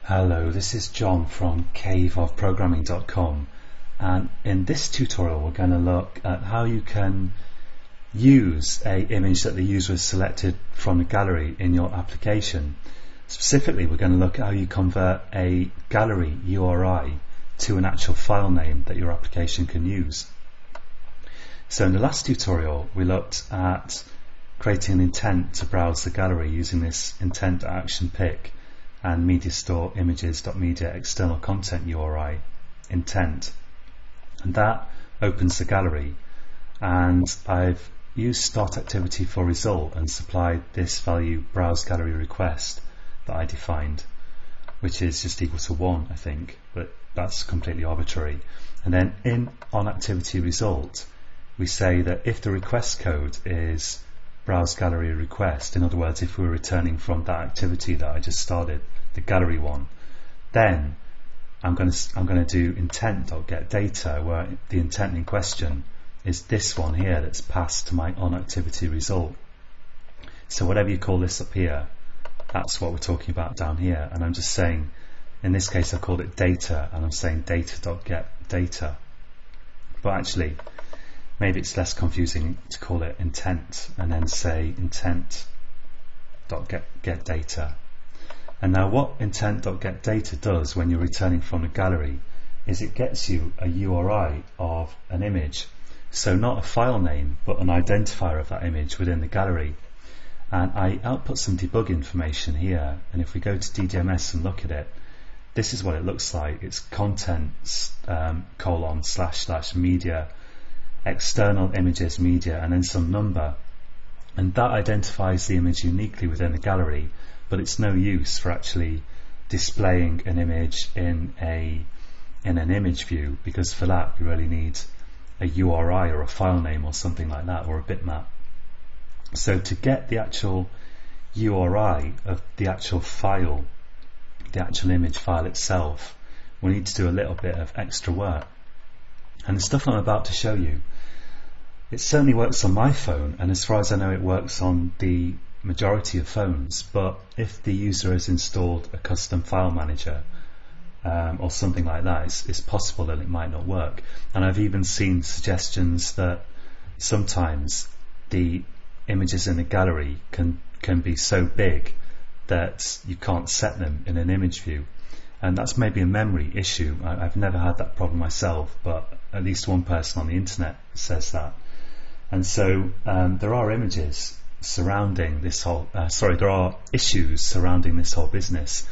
Hello, this is John from caveofprogramming.com, and in this tutorial we're going to look at how you can use an image that the user has selected from the gallery in your application. Specifically, we're going to look at how you convert a gallery URI to an actual file name that your application can use. So in the last tutorial we looked at creating an intent to browse the gallery using this intent action pick and media store images.media external content URI intent, and that opens the gallery, and I've used start activity for result and supplied this value browse gallery request that I defined, which is just equal to 1, I think, but that's completely arbitrary. And then in on activity result we say that if the request code is browse gallery request, in other words if we're returning from that activity that I just started, the gallery one, then I'm going to do intent.getData, where the intent in question is this one here that's passed to my on activity result. So whatever you call this up here, that's what we're talking about down here, and I'm just saying, in this case I called it data, and I'm saying data.getData, but actually maybe it's less confusing to call it intent and then say intent.getData. And now what intent.getData does when you're returning from the gallery is it gets you a URI of an image, so not a file name but an identifier of that image within the gallery. And I output some debug information here, and if we go to DDMS and look at it, this is what it looks like. It's contents / media external images media and then some number, and that identifies the image uniquely within the gallery, but it's no use for actually displaying an image in an image view, because for that we really need a URI or a file name or something like that, or a bitmap. So to get the actual URI of the actual file, the actual image file itself, we need to do a little bit of extra work. And the stuff I'm about to show you, it certainly works on my phone, and as far as I know it works on the majority of phones, but if the user has installed a custom file manager or something like that, it's possible that it might not work. And I've even seen suggestions that sometimes the images in the gallery can be so big that you can't set them in an image view, and that's maybe a memory issue. I've never had that problem myself, but at least one person on the internet says that. And so there are images surrounding this whole there are issues surrounding this whole business,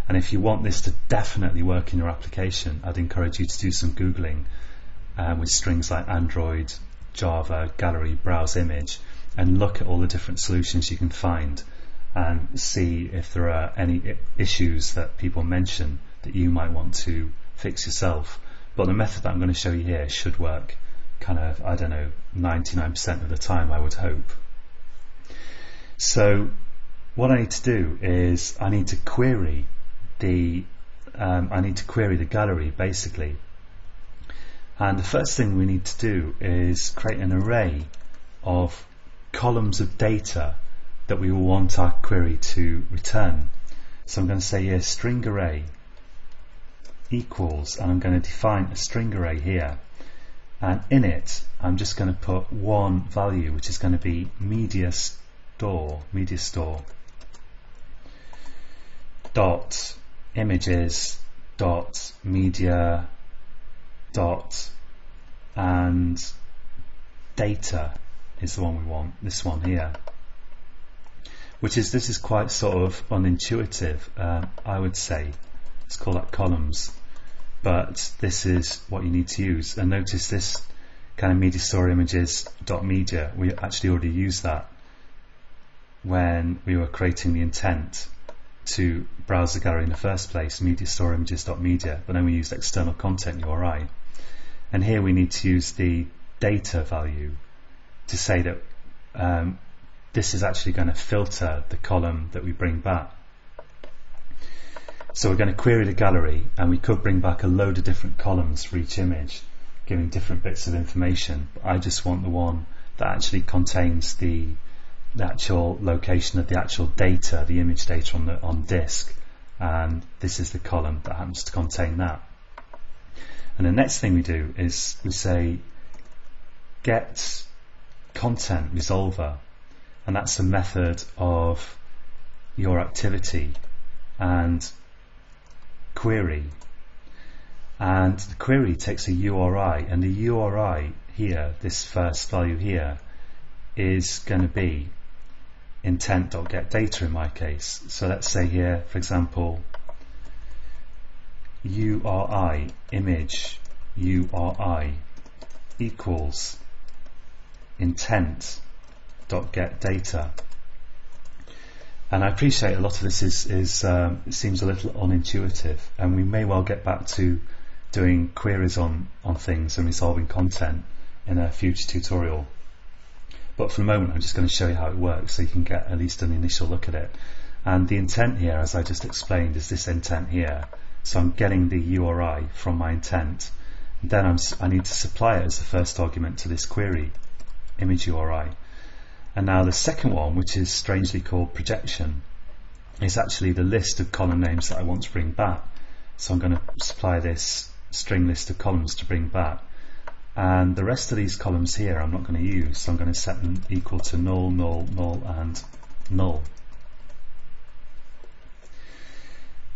and if you want this to definitely work in your application, I'd encourage you to do some googling with strings like Android, Java, gallery, browse image, and look at all the different solutions you can find and see if there are any issues that people mention that you might want to fix yourself. But the method that I'm going to show you here should work kind of, I don't know, 99% of the time, I would hope. So what I need to do is I need to query the gallery basically, and the first thing we need to do is create an array of columns of data that we will want our query to return. So I'm going to say here string array equals, and I'm going to define a string array here, and in it I'm just going to put one value, which is going to be media store dot images dot media dot and data is the one we want, this one here, this is quite sort of unintuitive, I would say. Let's call that columns, but this is what you need to use. And notice this kind of media store images dot media, we actually already used that when we were creating the intent to browse the gallery in the first place, media store images.media, but then we used external content URI. And here we need to use the data value to say that this is actually going to filter the column that we bring back. So we're going to query the gallery, and we could bring back a load of different columns for each image, giving different bits of information, but I just want the one that actually contains the actual location of the actual data, the image data on disk, and this is the column that happens to contain that. And the next thing we do is we say get content resolver, and that's a method of your activity, and query, and the query takes a URI, and the URI here, this first value here, is going to be intent.getData in my case. So let's say here, for example, URI image URI equals intent.getData. And I appreciate a lot of this is it seems a little unintuitive, and we may well get back to doing queries on things and resolving content in a future tutorial. But for the moment, I'm just going to show you how it works so you can get at least an initial look at it. And the intent here, as I just explained, is this intent here. So I'm getting the URI from my intent. Then I need to supply it as the first argument to this query, image URI. And now the second one, which is strangely called projection, is actually the list of column names that I want to bring back. So I'm going to supply this string list of columns to bring back. And the rest of these columns here I'm not going to use, so I'm going to set them equal to null, null, null, and null.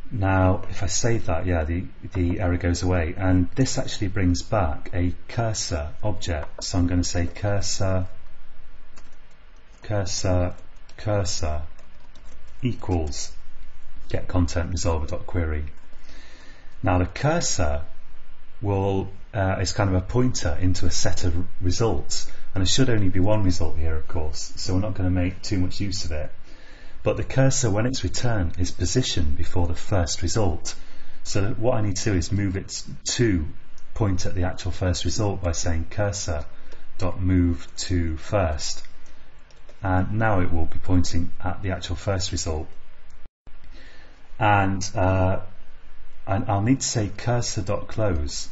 Now if I save that, yeah, the error goes away, and this actually brings back a cursor object. So I'm going to say cursor equals getContentResolver.query. Now the cursor is kind of a pointer into a set of results, and there should only be one result here, of course, so we're not going to make too much use of it. But the cursor, when it's returned, is positioned before the first result. So what I need to do is move it to point at the actual first result by saying cursor.move to first, and now it will be pointing at the actual first result. And I'll need to say cursor.close,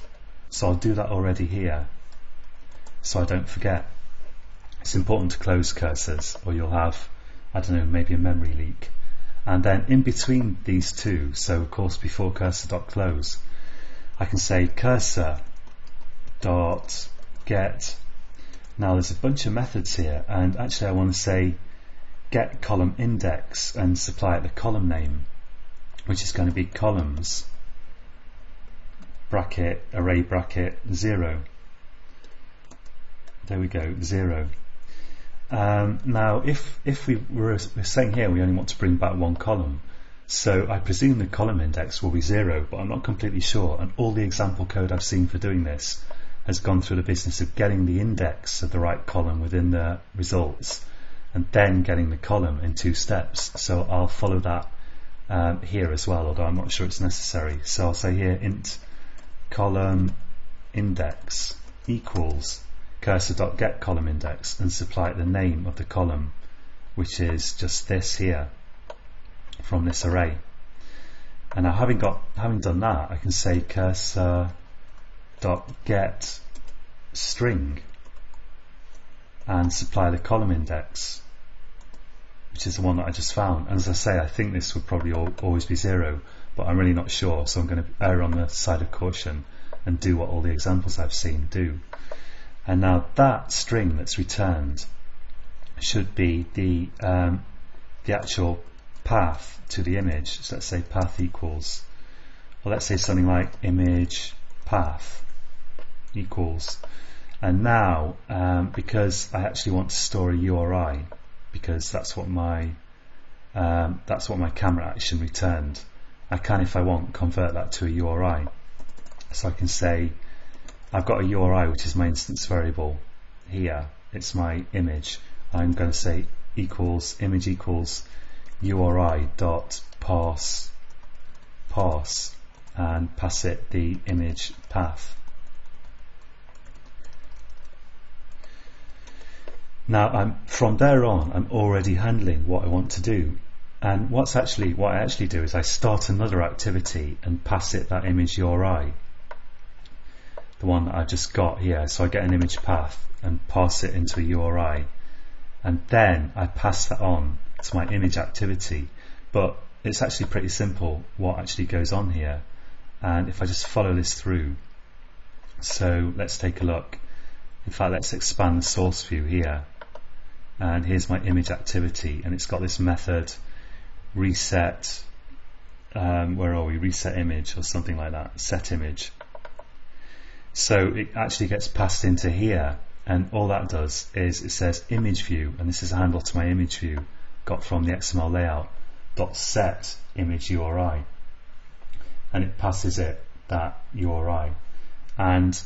so I'll do that already here so I don't forget. It's important to close cursors or you'll have, I don't know, maybe a memory leak. And then in between these two, so of course before cursor.close, I can say cursor.get. Now there's a bunch of methods here, and actually I want to say get column index and supply it the column name, which is going to be columns bracket array bracket 0. There we go, 0. Now if we were saying here we only want to bring back one column, so I presume the column index will be 0, but I'm not completely sure, and all the example code I've seen for doing this has gone through the business of getting the index of the right column within the results and then getting the column in 2 steps. So I'll follow that here as well, although I'm not sure it's necessary. So I'll say here int column index equals cursor.get column index and supply the name of the column, which is just this here from this array. And now having done that, I can say cursor.get string and supply the column index, which is the one that I just found. And as I say, I think this would probably always be 0, but I'm really not sure, so I'm going to err on the side of caution and do what all the examples I've seen do. And now that string that's returned should be the actual path to the image. So let's say path equals, well, let's say something like image path equals, and now because I actually want to store a URI, because that's what my camera action returned, I can, if I want, convert that to a URI. So I can say I've got a URI, which is my instance variable here, it's my image. I'm going to say equals image equals URI dot parse and pass it the image path. Now from there on I'm already handling what I want to do, and what I actually do is I start another activity and pass it that image URI, the one that I just got here. So I get an image path and pass it into a URI, and then I pass that on to my image activity. But it's actually pretty simple what actually goes on here. And if I just follow this through, so let's take a look. In fact, let's expand the source view here, and here's my image activity, and it's got this method reset, where are we, reset image or something like that, set image. So it actually gets passed into here, and all that does is it says image view, and this is a handle to my image view got from the XML layout dot set image URI, and it passes it that URI. And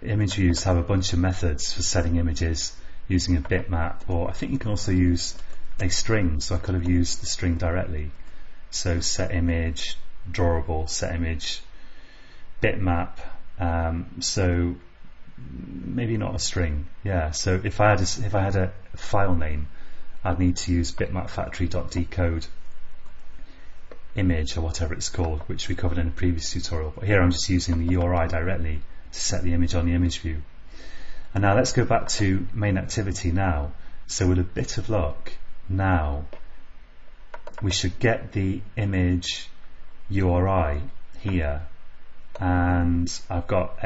image views have a bunch of methods for setting images using a bitmap, or I think you can also use a string, so I could have used the string directly. So set image, drawable, set image, bitmap, so maybe not a string. Yeah, so if I had a file name, I'd need to use bitmapfactory.decode image or whatever it's called, which we covered in a previous tutorial. But here I'm just using the URI directly to set the image on the image view. And now let's go back to main activity now. So with a bit of luck, now we should get the image URI here, and I've got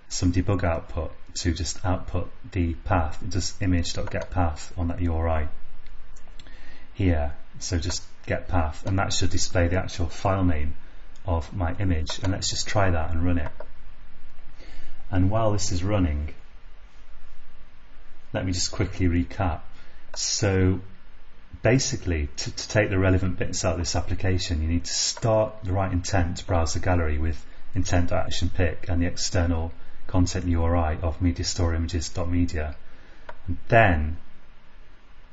some debug output to just output the path, just image.getPath on that URI here. So just get path, and that should display the actual file name of my image. And let's just try that and run it. And while this is running, let me just quickly recap. So basically, to take the relevant bits out of this application, you need to start the right intent to browse the gallery with intent.actionPick and the external content URI of mediastoreimages.media. And then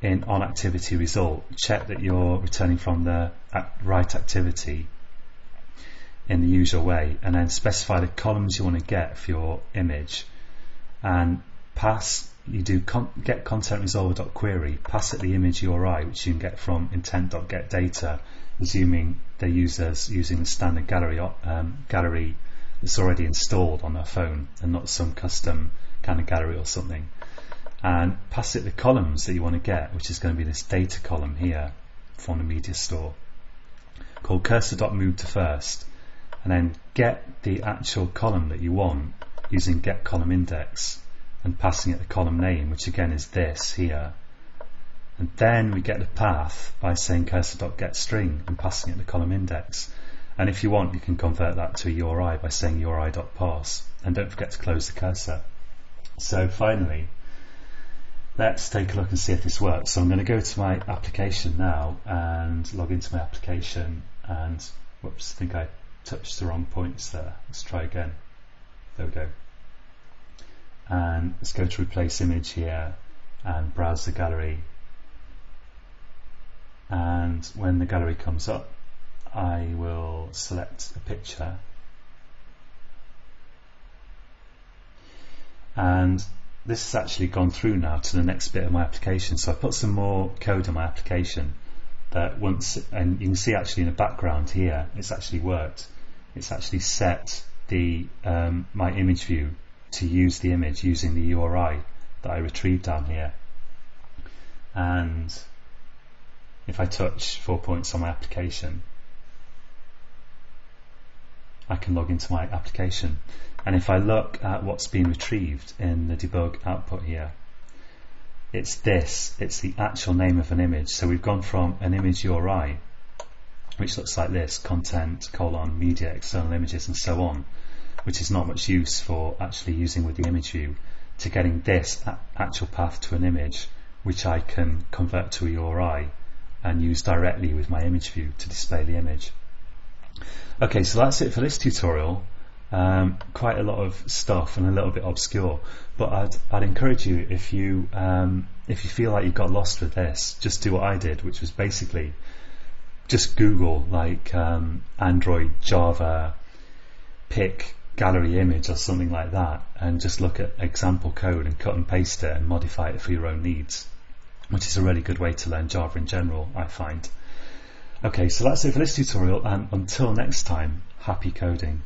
in onActivityResult, check that you're returning from the right activity in the usual way, and then specify the columns you want to get for your image, and pass. You do get contentResolver.query, pass it the image URI, which you can get from intent.getData, assuming the user's using the standard gallery that's already installed on their phone and not some custom kind of gallery or something. And pass it the columns that you want to get, which is going to be this data column here from the media store called cursor.move to first, and then get the actual column that you want using getColumnIndex and passing it the column name, which again is this here. And then we get the path by saying cursor.getString and passing it the column index. And if you want, you can convert that to a URI by saying URI.parse, and don't forget to close the cursor. So finally, let's take a look and see if this works. So I'm going to go to my application now and log into my application, and whoops, I think I touched the wrong points there. Let's try again. There we go. And let's go to replace image here and browse the gallery. And when the gallery comes up, I will select a picture, and this has actually gone through now to the next bit of my application. So I put some more code in my application that once, and you can see actually in the background here, it's actually worked. It's actually set the my image view to use the image using the URI that I retrieved down here. And if I touch 4 points on my application, I can log into my application. And if I look at what's been retrieved in the debug output here, it's the actual name of an image. So we've gone from an image URI, which looks like this, content, media, external images, and so on, which is not much use for actually using with the image view, to getting this actual path to an image, which I can convert to a URI and use directly with my image view to display the image. Okay, so that's it for this tutorial. Quite a lot of stuff and a little bit obscure, but I'd encourage you, if you feel like you got lost with this, just do what I did, which was basically just Google like Android Java pick gallery image or something like that, and just look at example code and cut and paste it and modify it for your own needs, which is a really good way to learn Java in general, I find. Okay, so that's it for this tutorial, and until next time, happy coding.